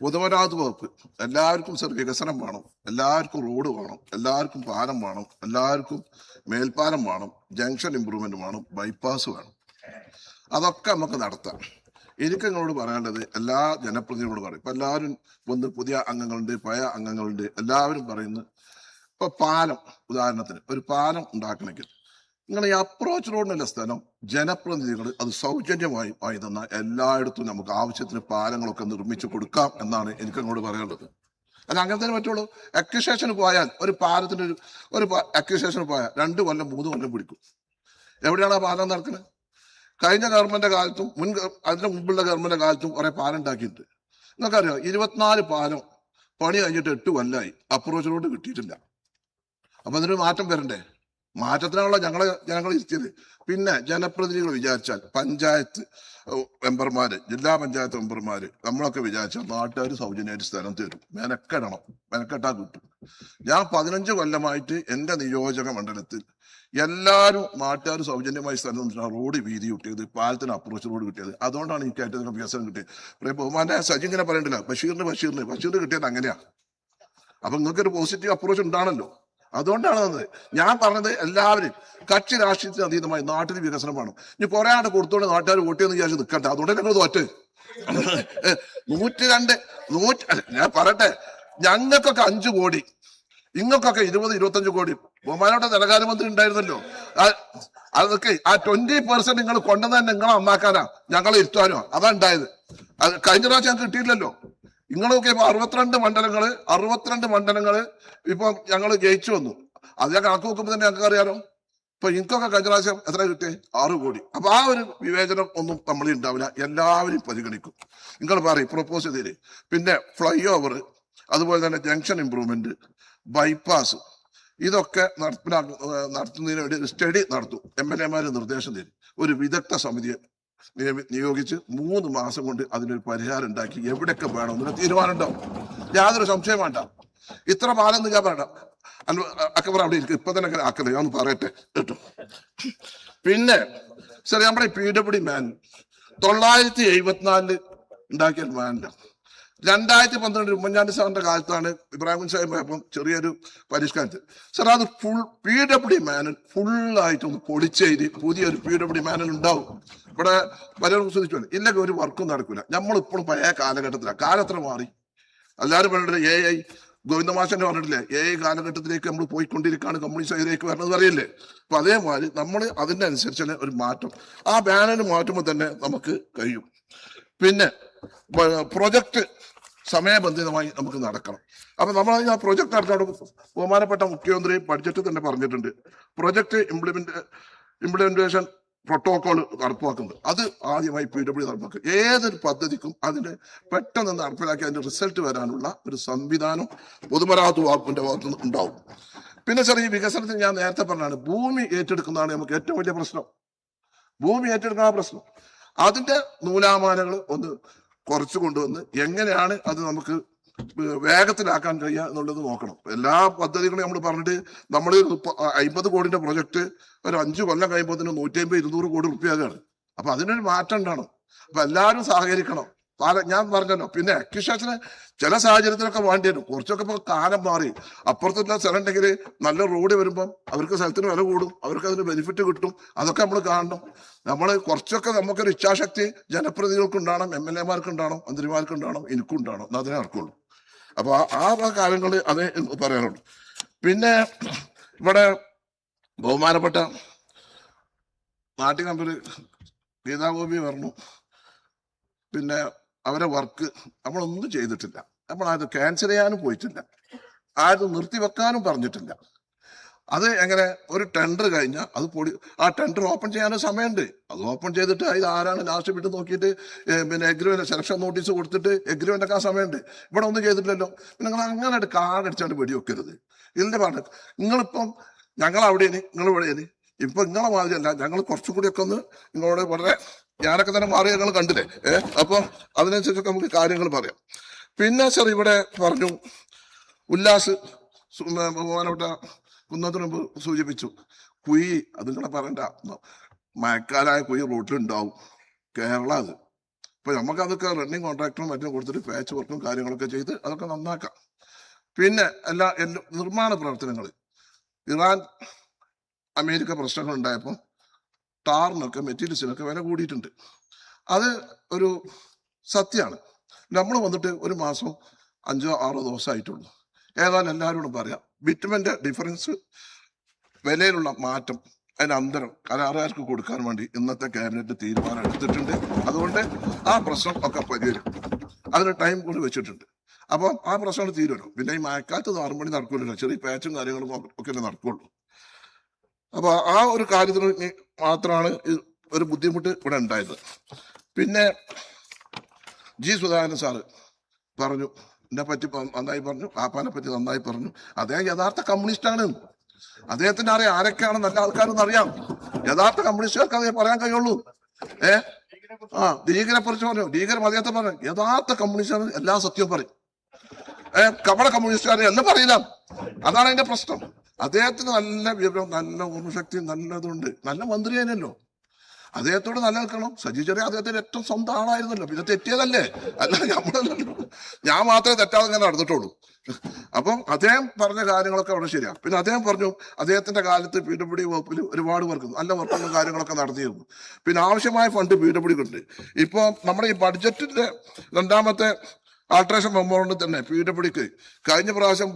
പൊതുമരാമത്ത് വകുപ്പ് എല്ലാവർക്കും സർ വികസനം വേണം, എല്ലാവർക്കും റോഡ് വേണം, എല്ലാവർക്കും പാലം വേണം, എല്ലാവർക്കും മേൽപ്പാലം വേണം, ജംഗ്ഷൻ ഇമ്പ്രൂവ്മെന്റ് വേണം, ബൈപ്പാസ് വേണം. അതൊക്കെ നമുക്ക് നടത്താം. എനിക്ക് നിങ്ങളോട് പറയാനുള്ളത് എല്ലാ ജനപ്രതിനിധികളോട് പറയും. ഇപ്പൊ എല്ലാവരും വന്ന് പുതിയ അംഗങ്ങളുണ്ട്, പഴയ അംഗങ്ങളുണ്ട്, എല്ലാവരും പറയുന്നത് ഇപ്പൊ പാലം, ഉദാഹരണത്തിന് ഒരു പാലം ഉണ്ടാക്കണമെങ്കിൽ നിങ്ങൾ ഈ അപ്രോച്ച് റോഡിനുള്ള സ്ഥലം ജനപ്രതിനിധികൾ അത് സൗജന്യമായി വാങ്ങി തന്നാൽ എല്ലായിടത്തും നമുക്ക് ആവശ്യത്തിന് പാലങ്ങളൊക്കെ നിർമ്മിച്ചു കൊടുക്കാം എന്നാണ് എനിക്ക് അങ്ങോട്ട് പറയാനുള്ളത്. അല്ല, അങ്ങനെ തന്നെ പറ്റുള്ളൂ. അക്വിസേഷന് പോയാൽ ഒരു പാലത്തിന് ഒരു അക്വിസേഷന് പോയാൽ 2 കൊല്ലം 3 കൊല്ലം പിടിക്കും. എവിടെയാണ് ആ പാലം നടക്കുന്നത്? കഴിഞ്ഞ ഗവൺമെന്റ് കാലത്തും അതിന് മുമ്പുള്ള ഗവൺമെന്റ് കാലത്തും കുറെ പാലം ഉണ്ടാക്കിയിട്ടുണ്ട്. നിങ്ങൾക്കറിയാം, 24 പാലം പണി കഴിഞ്ഞിട്ട് 8 കൊല്ലമായി, അപ്രോച്ച് റോഡ് കിട്ടിയിട്ടില്ല. അപ്പൊ അതിനൊരു മാറ്റം വരണ്ടേ? മാറ്റത്തിനാണല്ലോ ജനങ്ങൾ ഇരുത്തിയത്. പിന്നെ ജനപ്രതിനിധികൾ വിചാരിച്ചാൽ, പഞ്ചായത്ത് മെമ്പർമാര്, ജില്ലാ പഞ്ചായത്ത് മെമ്പർമാര്, നമ്മളൊക്കെ വിചാരിച്ചാൽ നാട്ടുകാർ സൗജന്യമായിട്ട് സ്ഥലം തരും. മെനക്കെട്ടാ കിട്ടും. ഞാൻ 15 കൊല്ലമായിട്ട് എന്റെ നിയോജക മണ്ഡലത്തിൽ എല്ലാവരും നാട്ടുകാർ സൗജന്യമായി സ്ഥലം തന്നിട്ടാണ് റോഡ് വീതി കിട്ടിയത്, പാലത്തിന് അപ്രോച്ച് റോഡ് കിട്ടിയത്. അതുകൊണ്ടാണ് എനിക്ക് ഏറ്റവും വികസനം കിട്ടിയത്. ബഹുമാന്റെ സജി ഇങ്ങനെ പറയണ്ടില്ല, ബഷീറിന് കിട്ടിയത് അങ്ങനെയാ. അപ്പൊ നിങ്ങൾക്കൊരു പോസിറ്റീവ് അപ്രോച്ച് ഉണ്ടാണല്ലോ. അതുകൊണ്ടാണ് അത് ഞാൻ പറഞ്ഞത്. എല്ലാവരും കക്ഷി രാഷ്ട്രീയത്തിന് അതീതമായി നാട്ടിൽ വികസനം വേണം. ഇനി കുറെ ആണ്ട് കൊടുത്തോണ്ട് നാട്ടുകാർ വോട്ടിയെന്ന് വിചാരിച്ച് നിൽക്കട്ടെ. അതുകൊണ്ട് ഞങ്ങൾ തോറ്റ് 102 ഞാൻ പറയട്ടെ, ഞങ്ങൾക്കൊക്കെ 5 കോടി, ഇങ്ങൾക്കൊക്കെ 20-25 കോടി. ബഹുമാനോടെ ധനകാര്യമന്ത്രി ഉണ്ടായിരുന്നല്ലോ. അതൊക്കെ ആ 20% നിങ്ങൾ കൊണ്ടുവന്ന് തന്നെ നിങ്ങളെ നന്നാക്കാനാ, ഞങ്ങളെ ഇരുത്താനോ അതാ ഉണ്ടായത്. അത് കഴിഞ്ഞ പ്രാവശ്യം ഞങ്ങൾക്ക് കിട്ടിയില്ലല്ലോ. നിങ്ങളൊക്കെ ഇപ്പൊ 62 മണ്ഡലങ്ങള് ഇപ്പൊ ഞങ്ങൾ ജയിച്ചു വന്നു. അത് ഞാൻ കണക്ക് നോക്കുമ്പോ തന്നെ ഞങ്ങൾക്ക് അറിയാലോ. ഇപ്പൊ എനിക്കൊക്കെ കഴിഞ്ഞ പ്രാവശ്യം എത്ര കിട്ടിയേ? 6 കോടി. അപ്പൊ ആ ഒരു വിവേചനം ഒന്നും നമ്മളിൽ ഉണ്ടാവില്ല, എല്ലാവരും പരിഗണിക്കും. നിങ്ങൾ പറയും പ്രൊപ്പോസ് ചെയ്തേര്. പിന്നെ ഫ്ലൈ ഓവർ, അതുപോലെ തന്നെ ജംഗ്ഷൻ ഇമ്പ്രൂവ്മെന്റ്, ബൈപ്പാസ്, ഇതൊക്കെ നടത്തുന്നതിന് വേണ്ടി ഒരു സ്റ്റഡി നടത്തും. MLA നിർദ്ദേശം തരും. ഒരു വിദഗ്ധ സമിതിയെ നിയോഗിച്ച് 3 മാസം കൊണ്ട് അതിനൊരു പരിഹാരം ഉണ്ടാക്കി എവിടെയൊക്കെ വേണമെന്നുള്ള തീരുമാനം ഉണ്ടാവും. യാതൊരു സംശയം വേണ്ട. ഇത്ര പാലം ഞാൻ പറയണ്ട, അക്കബർ അവിടെ ഇരിക്കും, ഇപ്പൊ തന്നെ ആക്കല്ലേ, ഞാൻ ഒന്ന് പറയട്ടെ കേട്ടോ. പിന്നെ ശരി, നമ്മുടെ PWD മാൻ 974 ഉണ്ടാക്കിയ മാനില്ല. 2012 ഉമ്മൻചാണ്ടി സാറിന്റെ കാലത്താണ് ഇബ്രാഹിം സാഹിബ് പോയപ്പം ചെറിയൊരു പരിഷ്കാരത്തിൽ സാർ അത് ഫുൾ PWD മാനൽ ഫുള്ളായിട്ടൊന്ന് പൊളിച്ചെഴുതി പുതിയൊരു PWD മാനൽ ഉണ്ടാവും. ഇവിടെ പലരും ശ്രദ്ധിച്ചു, ഇല്ലെങ്കിൽ ഒരു വർക്കും നടക്കില്ല. നമ്മളിപ്പോഴും പഴയ കാലഘട്ടത്തിലാണ്. കാലത്ര മാറി. എല്ലാവരും പറഞ്ഞിട്ടില്ല AI, ഗോവിന്ദമാഷന്റെ പറഞ്ഞിട്ടില്ലേ, AI കാലഘട്ടത്തിലേക്ക് നമ്മൾ പോയിക്കൊണ്ടിരിക്കുകയാണ്, കമ്മ്യൂണിസ്റ്റ് ഇതിലേക്ക് വരണമെന്ന് പറയില്ലേ. അപ്പൊ അതേമാതിരി നമ്മൾ അതിന്റെ അനുസരിച്ച് ഒരു മാറ്റം, ആ ബാനർ മാറ്റുമ്പോൾ തന്നെ നമുക്ക് കഴിയും. പിന്നെ പ്രൊജക്ട് സമയബന്ധിതമായി നമുക്ക് നടക്കണം. അപ്പൊ നമ്മൾ ആ പ്രൊജക്ട് നടക്കാൻ ബഹുമാനപ്പെട്ട മുഖ്യമന്ത്രി ബഡ്ജറ്റ് തന്നെ പറഞ്ഞിട്ടുണ്ട്, പ്രൊജക്ട് ഇംപ്ലിമെന്റേഷൻ പ്രോട്ടോകോൾ നടപ്പാക്കുന്നത്. അത് ആദ്യമായി PWD നടപ്പാക്കുക. ഏതൊരു പദ്ധതിക്കും അതിന് പെട്ടെന്ന് നടപ്പിലാക്കി അതിന്റെ റിസൾട്ട് വരാനുള്ള ഒരു സംവിധാനം പൊതുമരാമത്ത് വകുപ്പിന്റെ ഭാഗത്ത് ഉണ്ടാവും. പിന്നെ സാർ, ഈ വികസനത്തിന് ഞാൻ നേരത്തെ പറഞ്ഞാണ്, ഭൂമി ഏറ്റെടുക്കുന്നതാണ് നമുക്ക് ഏറ്റവും വലിയ പ്രശ്നം. ഭൂമി ഏറ്റെടുക്കുന്ന പ്രശ്നം, അതിന്റെ നൂലാമാലകൾ ഒന്ന് കുറച്ചു കൊണ്ടുവന്ന് എങ്ങനെയാണ് അത് നമുക്ക് വേഗത്തിലാക്കാൻ കഴിയുക എന്നുള്ളത് നോക്കണം. എല്ലാ പദ്ധതികളും നമ്മൾ പറഞ്ഞിട്ട് നമ്മൾ 50 കോടിന്റെ പ്രൊജക്ട് ഒരു 5 കൊല്ലം കഴിയുമ്പോൾ 150-200 കോടി റുപ്യയാണ്. അപ്പൊ അതിനൊരു മാറ്റം ഉണ്ടാവണം. അപ്പൊ എല്ലാവരും സഹകരിക്കണം. ഞാൻ പറഞ്ഞല്ലോ. പിന്നെ അക്വിസേഷന് ചില സാഹചര്യത്തിലൊക്കെ വേണ്ടി വരും. കുറച്ചൊക്കെ ഇപ്പൊ കാലം മാറി. അപ്പുറത്തുള്ള സ്ഥലം ഉണ്ടെങ്കിൽ നല്ല റോഡ് വരുമ്പം അവർക്ക് സ്ഥലത്തിന് വില കൂടും, അവർക്ക് അതിന് ബെനിഫിറ്റ് കിട്ടും. അതൊക്കെ നമ്മൾ കാണണം. നമ്മൾ കുറച്ചൊക്കെ നമുക്കൊരു ഇച്ഛാശക്തി ജനപ്രതിനിധികൾക്ക് ഉണ്ടാവണം, MLA ഉണ്ടാവണം, മന്ത്രിമാർക്ക് ഉണ്ടാവണം, എനിക്കും ഉണ്ടാവണം. അതിനെ നടക്കുള്ളൂ. അപ്പൊ ആ കാര്യങ്ങൾ അതേ പറയാനുള്ളൂ. പിന്നെ ഇവിടെ ബഹുമാനപ്പെട്ട നാട്ടികമ്പര് ഗീതാഗോപി പറഞ്ഞു, പിന്നെ അവരെ വർക്ക് നമ്മളൊന്നും ചെയ്തിട്ടില്ല, നമ്മൾ അത് ക്യാൻസൽ ചെയ്യാനും പോയിട്ടില്ല, ആരും നിർത്തിവെക്കാനും പറഞ്ഞിട്ടില്ല. അത് എങ്ങനെ? ഒരു ടെൻഡർ കഴിഞ്ഞാൽ അത് ആ ടെൻഡർ ഓപ്പൺ ചെയ്യാനും സമയമുണ്ട്. അത് ഓപ്പൺ ചെയ്തിട്ട് ഇത് ആരാണ് ലാസ്റ്റ് വിട്ട് നോക്കിയിട്ട് പിന്നെ എഗ്രിമെന്റ് സെലക്ഷൻ നോട്ടീസ് കൊടുത്തിട്ട് എഗ്രിമെന്റ് ഒക്കെ ആ സമയമുണ്ട്. ഇവിടെ ഒന്നും ചെയ്തിട്ടില്ലല്ലോ. പിന്നെ നിങ്ങൾ അങ്ങനെ കാർഡടിച്ചാണ്ട് വെടിവെക്കരുത്. ഇതിന്റെ പാട്ട് നിങ്ങളിപ്പം ഞങ്ങൾ അവിടെയാണ്, നിങ്ങൾ ഇവിടെയാണ്. ഇപ്പൊ നിങ്ങളെ മാതിരിയല്ല, ഞങ്ങൾ കുറച്ചും കൂടിയൊക്കെ ഒന്ന് നിങ്ങളോട് വളരെ, ഞാനൊക്കെ തന്നെ മാറി ഞങ്ങൾ കണ്ടില്ലേ. അപ്പൊ അതിനനുസരിച്ചൊക്കെ നമുക്ക് കാര്യങ്ങൾ പറയാം. പിന്നെ സാർ ഇവിടെ പറഞ്ഞു, ഉല്ലാസ് ബഹുമാനപ്പെട്ട കുന്നത്തിന് മുമ്പ് സൂചിപ്പിച്ചു, കുഴി അത് നിങ്ങളെ പറയണ്ട, മഴക്കാലായ കുഴി റോട്ടിലുണ്ടാവും. കേരള അത് അപ്പൊ നമുക്ക് അതൊക്കെ റണ്ണിങ് കോൺട്രാക്ടറും മറ്റും കൊടുത്തിട്ട് പാച്ച് വർക്കും കാര്യങ്ങളൊക്കെ ചെയ്ത് അതൊക്കെ നന്നാക്കാം. പിന്നെ എല്ലാ നിർമ്മാണ പ്രവർത്തനങ്ങൾ, ഇറാൻ അമേരിക്ക പ്രശ്നങ്ങൾ ഉണ്ടായപ്പോൾ ടാറിനൊക്കെ മെറ്റീരിയൽസിനൊക്കെ വില കൂടിയിട്ടുണ്ട്. അത് ഒരു സത്യമാണ്. നമ്മൾ വന്നിട്ട് ഒരു മാസം 5-6 ദിവസമായിട്ടുള്ളൂ. ഏതായാലും എല്ലാവരോടും പറയാം, ബിറ്റുമെന്റെ ഡിഫറൻസ്, വിലയിലുള്ള മാറ്റം, അതിന്റെ അന്തരം കരാറുകാർക്ക് കൊടുക്കാൻ വേണ്ടി ഇന്നത്തെ ക്യാബിനറ്റ് തീരുമാനം എടുത്തിട്ടുണ്ട്. അതുകൊണ്ട് ആ പ്രശ്നം ഒക്കെ പരിഹരിക്കും. അതിന് ടൈം കൊണ്ട് വെച്ചിട്ടുണ്ട്. അപ്പോൾ ആ പ്രശ്നം തീരുമല്ലോ. പിന്നെ ഈ മഴക്കാലത്ത് 6 മണി നടക്കില്ലല്ലോ, ചെറിയ പാച്ചും കാര്യങ്ങളും ഒക്കെ നടക്കുള്ളൂ. അപ്പൊ ആ ഒരു കാര്യത്തിന് മാത്രമാണ് ഒരു ബുദ്ധിമുട്ട് ഇവിടെ ഉണ്ടായത്. പിന്നെ ജി സുധാകരൻ സാറ് പറഞ്ഞു, എന്നെ പറ്റി നന്നായി പറഞ്ഞു, ആപ്പാനെ പറ്റി നന്നായി പറഞ്ഞു. അദ്ദേഹം യഥാർത്ഥ കമ്മ്യൂണിസ്റ്റാണ്. അദ്ദേഹത്തിന് അറിയാം ആരൊക്കെയാണ് നല്ല ആൾക്കാരെന്ന് അറിയാം. യഥാർത്ഥ കമ്മ്യൂണിസ്റ്റുകാർക്ക് അതേ പറയാൻ കഴിയുള്ളൂ. ലീഗിനെ കുറിച്ച് പറഞ്ഞു, ലീഗരും അദ്ദേഹത്തെ പറഞ്ഞു. യഥാർത്ഥ കമ്മ്യൂണിസ്റ്റാണ് എല്ലാ സത്യവും പറയും. കപട കമ്മ്യൂണിസ്റ്റുകാരെ എല്ലാം പറയില്ല. അതാണ് അതിന്റെ പ്രശ്നം. അദ്ദേഹത്തിന് നല്ല വിവരം, നല്ല ഓർമ്മശക്തി, നല്ലതുണ്ട്. നല്ല മന്ത്രിയാണല്ലോ. അദ്ദേഹത്തോട് നിലനിൽക്കണം. സജി ചെറിയ അദ്ദേഹത്തിന്റെ ഏറ്റവും സ്വന്തം ആളായിരുന്നല്ലോ. പിന്നെ തെറ്റിയതല്ലേ, അല്ല നമ്മളല്ലല്ലോ. ഞാൻ മാത്രമേ തെറ്റാതെ ഞാൻ നടന്നിട്ടുള്ളൂ. അപ്പം അദ്ദേഹം പറഞ്ഞ കാര്യങ്ങളൊക്കെ അവിടെ ശരിയാണ്. പിന്നെ അദ്ദേഹം പറഞ്ഞു അദ്ദേഹത്തിന്റെ കാലത്ത് PWD വകുപ്പിൽ ഒരുപാട് വർക്ക്, നല്ല വർക്കുകളും കാര്യങ്ങളൊക്കെ നടത്തിയിരുന്നു. പിന്നെ ആവശ്യമായ ഫണ്ട് PWD ഉണ്ട്. ഇപ്പൊ നമ്മുടെ ഈ ബഡ്ജറ്റിന്റെ 2ാമത്തെ ആൾട്രേഷൻ മെമ്മോറിയൽ തന്നെ PWDക്ക് കഴിഞ്ഞ പ്രാവശ്യം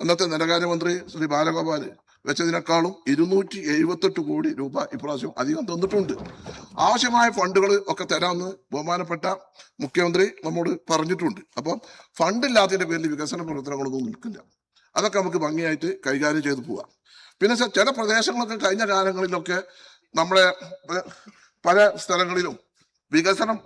അന്നത്തെ ധനകാര്യമന്ത്രി ശ്രീ ബാലഗോപാൽ വെച്ചതിനേക്കാളും 278 കോടി രൂപ ഇപ്രാവശ്യം അധികം തന്നിട്ടുണ്ട്. ആവശ്യമായ ഫണ്ടുകൾ ഒക്കെ തരാമെന്ന് ബഹുമാനപ്പെട്ട മുഖ്യമന്ത്രി നമ്മോട് പറഞ്ഞിട്ടുണ്ട്. അപ്പം ഫണ്ടില്ലാത്തതിന്റെ പേരിൽ വികസന പ്രവർത്തനങ്ങളൊന്നും നിൽക്കില്ല. അതൊക്കെ നമുക്ക് ഭംഗിയായിട്ട് കൈകാര്യം ചെയ്ത് പോവാം. പിന്നെ ചില പ്രദേശങ്ങളൊക്കെ കഴിഞ്ഞ കാലങ്ങളിലൊക്കെ നമ്മുടെ പല സ്ഥലങ്ങളിലും വികസനം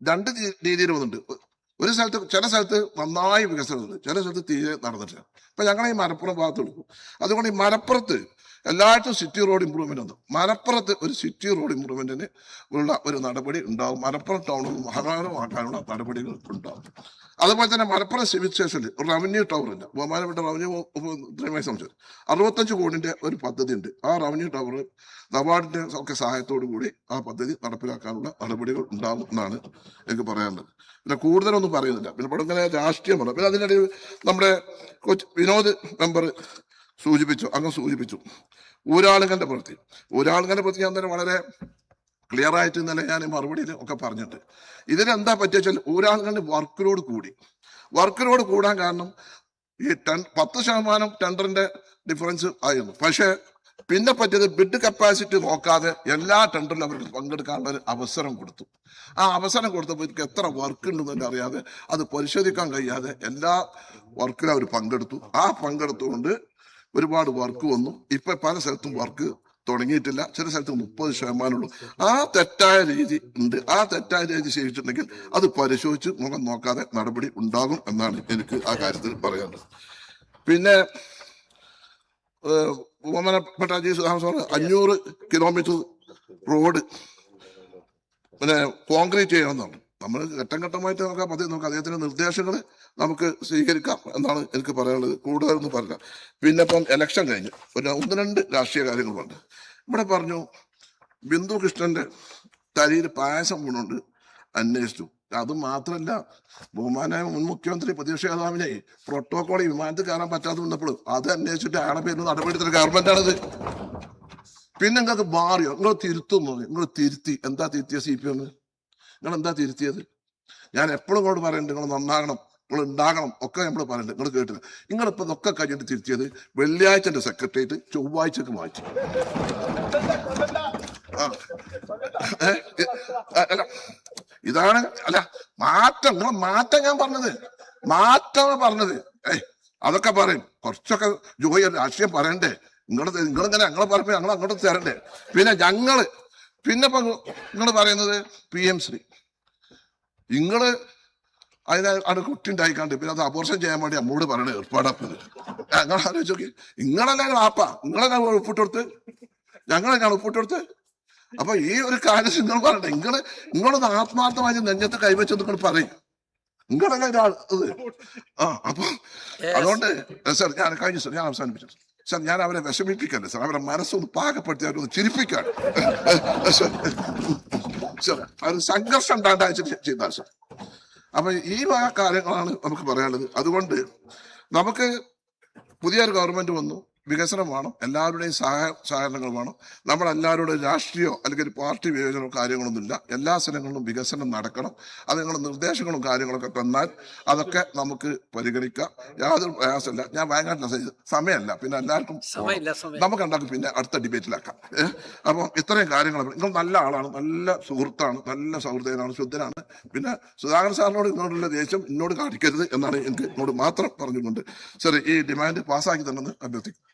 2 രീതിയിൽ വന്നിട്ടുണ്ട്. ഒരു സ്ഥലത്ത്, ചില സ്ഥലത്ത് നന്നായി വികസനമുണ്ട്, ചില സ്ഥലത്ത് തീരെ നടന്നിട്ടില്ല. ഇപ്പൊ ഞങ്ങൾ ഈ മലപ്പുറം ഭാഗത്തെടുക്കും. അതുകൊണ്ട് ഈ മലപ്പുറത്ത് എല്ലായിടത്തും സിറ്റി റോഡ് ഇമ്പ്രൂവ്മെന്റ് ഉണ്ട്. മലപ്പുറത്ത് ഒരു സിറ്റി റോഡ് ഇമ്പ്രൂവ്മെന്റിന് ഉള്ള ഒരു നടപടി ഉണ്ടാവും. മലപ്പുറം ടൗണിൽ മഹാനഗരമാക്കാനുള്ള നടപടികൾ ഉണ്ടാവും. അതുപോലെ തന്നെ മലപ്പുറം സിവിൽ സ്റ്റേഷനിൽ ഒരു റവന്യൂ ടവർ ഇല്ല. ബഹുമാനപ്പെട്ട റവന്യൂ മന്ത്രിയുമായി സംബന്ധിച്ചത് 65 കോടിന്റെ ഒരു പദ്ധതി ഉണ്ട്. ആ റവന്യൂ ടവർ നബാർഡിന്റെ ഒക്കെ സഹായത്തോടു കൂടി ആ പദ്ധതി നടപ്പിലാക്കാനുള്ള നടപടികൾ ഉണ്ടാകും എന്നാണ് എനിക്ക് പറയാനുള്ളത്. പിന്നെ കൂടുതലൊന്നും പറയുന്നില്ല. പിന്നെ ഇവിടെ ഇങ്ങനെ രാഷ്ട്രീയം പറഞ്ഞു. പിന്നെ അതിനിടയിൽ നമ്മുടെ വിനോദ് മെമ്പർ അങ്ങ് സൂചിപ്പിച്ചു ഊരാളുങ്കന്റെ പ്രവൃത്തി ഞാൻ തന്നെ വളരെ ക്ലിയർ ആയിട്ട് ഇന്നലെ ഞാൻ മറുപടിയിൽ ഒക്കെ പറഞ്ഞിട്ട്, ഇതിനെന്താ പറ്റിയ വെച്ചാൽ ഊരാളുങ്കന്റെ വർക്ക് ലോഡ് കൂടാൻ കാരണം ഈ 10% ടെൻഡറിന്റെ ഡിഫറൻസ് ആയിരുന്നു. പക്ഷെ പിന്നെ പറ്റിയത് ബിഡ് കപ്പാസിറ്റി നോക്കാതെ എല്ലാ ടെൻഡറിലും അവർക്ക് പങ്കെടുക്കാനുള്ള ഒരു അവസരം കൊടുത്തു. ആ അവസരം കൊടുത്തപ്പോൾ എനിക്ക് എത്ര വർക്ക് ഉണ്ടെന്ന് അറിയാതെ, അത് പരിശോധിക്കാൻ കഴിയാതെ എല്ലാ വർക്കിലും അവർ പങ്കെടുത്തു. ആ പങ്കെടുത്തുകൊണ്ട് ഒരുപാട് വർക്ക് വന്നു. ഇപ്പൊ പല സ്ഥലത്തും വർക്ക് തുടങ്ങിയിട്ടില്ല. ചില സ്ഥലത്ത് 30% ആ തെറ്റായ രീതി ഉണ്ട്. ആ തെറ്റായ രീതി ചെയ്തിട്ടുണ്ടെങ്കിൽ അത് പരിശോധിച്ച് മുഖം നോക്കാതെ നടപടി ഉണ്ടാകും എന്നാണ് എനിക്ക് ആ കാര്യത്തിൽ പറയാനുള്ളത്. പിന്നെ ബഹുമാനപ്പെട്ട ജി സുധാകരൻ 500 കിലോമീറ്റർ റോഡ് പിന്നെ കോൺക്രീറ്റ് ചെയ്യണമെന്നാണ്. നമ്മൾ ഘട്ടമായിട്ട് നമുക്ക് പദ്ധതി നോക്കാം. അദ്ദേഹത്തിന്റെ നിർദ്ദേശങ്ങൾ നമുക്ക് സ്വീകരിക്കാം എന്നാണ് എനിക്ക് പറയാനുള്ളത്. കൂടുതലൊന്നും പറഞ്ഞില്ല. പിന്നെ ഇപ്പം ഇലക്ഷൻ കഴിഞ്ഞ് 1-2 രാഷ്ട്രീയ കാര്യങ്ങളുണ്ട്. ഇവിടെ പറഞ്ഞു ബിന്ദു കൃഷ്ണന്റെ തലയിൽ പായസം വീണുകൊണ്ട് അന്വേഷിച്ചു. അത് മാത്രമല്ല, ബഹുമാനായ മുൻ മുഖ്യമന്ത്രി പ്രതിപക്ഷ നേതാവിനെ പ്രോട്ടോകോൾ വിമാനത്തിൽ കയറാൻ പറ്റാതെ വന്നപ്പോൾ അത് അന്വേഷിച്ചിട്ട് അയാളെ പേരിൽ നടപടിയെടുത്ത ഗവൺമെന്റാണിത്. പിന്നെ നിങ്ങൾക്ക് മാറിയോ? നിങ്ങൾ തിരുത്തുന്നു. നിങ്ങൾ തിരുത്തി. എന്താ തിരുത്തിയ CPM? നിങ്ങൾ എന്താ തിരുത്തിയത്? ഞാൻ എപ്പോഴും ഇങ്ങോട്ട് പറയുന്നുണ്ട് നിങ്ങൾ നന്നാകണം, നിങ്ങൾ ഉണ്ടാകണം ഒക്കെ നമ്മൾ പറയുന്നുണ്ട്. നിങ്ങൾ കേട്ടില്ല. നിങ്ങളിപ്പോൾ ഇതൊക്കെ കഴിഞ്ഞിട്ട് തിരുത്തിയത് വെള്ളിയാഴ്ചന്റെ സെക്രട്ടേറിയറ്റ് ചൊവ്വാഴ്ചക്ക് മാറ്റി. അല്ല ഇതാണ് അല്ല മാറ്റം. നിങ്ങൾ മാറ്റം ഞാൻ പറഞ്ഞത് മാറ്റമാണ്. അതൊക്കെ പറയും. കുറച്ചൊക്കെ ജോലി രാഷ്ട്രീയം പറയണ്ടേ? നിങ്ങളിങ്ങനെ ഞങ്ങളെ പറയുമ്പോൾ ഞങ്ങൾ അങ്ങോട്ട് തരണ്ടേ? പിന്നെ ഇപ്പൊ നിങ്ങൾ പറയുന്നത് PM ശ്രീ, നിങ്ങള് അതിനെ കുട്ടി ഉണ്ടായിക്കാണ്ട് പിന്നെ അത് അബോർഷൻ ചെയ്യാൻ വേണ്ടി നമ്മോട് പറയണ ഏർപ്പാടാപ്പത്. ഞങ്ങൾ ആലോചിച്ച് നോക്കി. നിങ്ങളെല്ലാം ആപ്പാ, നിങ്ങളെല്ലാം ഒപ്പിട്ട് കൊടുത്ത്, ഞങ്ങളെല്ലാം ഒപ്പിട്ട് കൊടുത്ത്. അപ്പൊ ഈ ഒരു കാര്യം നിങ്ങൾ പറയട്ടെ. നിങ്ങളൊന്ന് ആത്മാർത്ഥമായി നെഞ്ഞത്ത് കൈവച്ചത് നിങ്ങൾ പറയും. നിങ്ങളെല്ലാം ഒരാൾ ഇത് അപ്പൊ അതുകൊണ്ട് സാർ ഞാൻ അവസാനിപ്പിച്ചു. സാർ ഞാൻ അവരെ വിഷമിപ്പിക്കല്ലേ സാർ. അവരെ മനസ്സൊന്ന് പാകപ്പെടുത്തി അവരൊന്ന് ചിരിപ്പിക്കാൻ. സാർ അത് സംഘർഷം ഉണ്ടായിട്ട് ചെയ്താൽ സാർ. അപ്പൊ ഈ കാര്യങ്ങളാണ് നമുക്ക് പറയാനുള്ളത്. അതുകൊണ്ട് നമുക്ക് പുതിയൊരു ഗവൺമെന്റ് വന്നു, വികസനം വേണം, എല്ലാവരുടെയും സഹകരണങ്ങൾ വേണം. നമ്മളെല്ലാവരുടെ രാഷ്ട്രീയമോ അല്ലെങ്കിൽ ഒരു പാർട്ടി വിവേചനമോ കാര്യങ്ങളൊന്നുമില്ല. എല്ലാ സ്ഥലങ്ങളിലും വികസനം നടക്കണം. അത് നിങ്ങളുടെ നിർദ്ദേശങ്ങളും കാര്യങ്ങളൊക്കെ തന്നാൽ അതൊക്കെ നമുക്ക് പരിഗണിക്കാം. യാതൊരു പ്രയാസമില്ല. ഞാൻ വയനാട്ടിലെ സമയമല്ല, പിന്നെ എല്ലാവർക്കും നമുക്ക് ഉണ്ടാക്കും, പിന്നെ അടുത്ത ഡിബേറ്റിലാക്കാം. അപ്പം ഇത്രയും കാര്യങ്ങൾ നിങ്ങൾ നല്ല ആളാണ്, നല്ല സുഹൃത്താണ്, നല്ല സൗഹൃദനാണ്, ശുദ്ധനാണ്. പിന്നെ സുധാകരൻ സാറിനോട് ഇങ്ങോട്ടുള്ള ദേഷ്യം എന്നോട് കാണിക്കരുത് എന്നാണ് എനിക്ക് എന്നോട് മാത്രം പറഞ്ഞുകൊണ്ട് സാർ ഈ ഡിമാൻഡ് പാസ്സാക്കി തന്നെന്ന് അഭ്യർത്ഥിക്കും.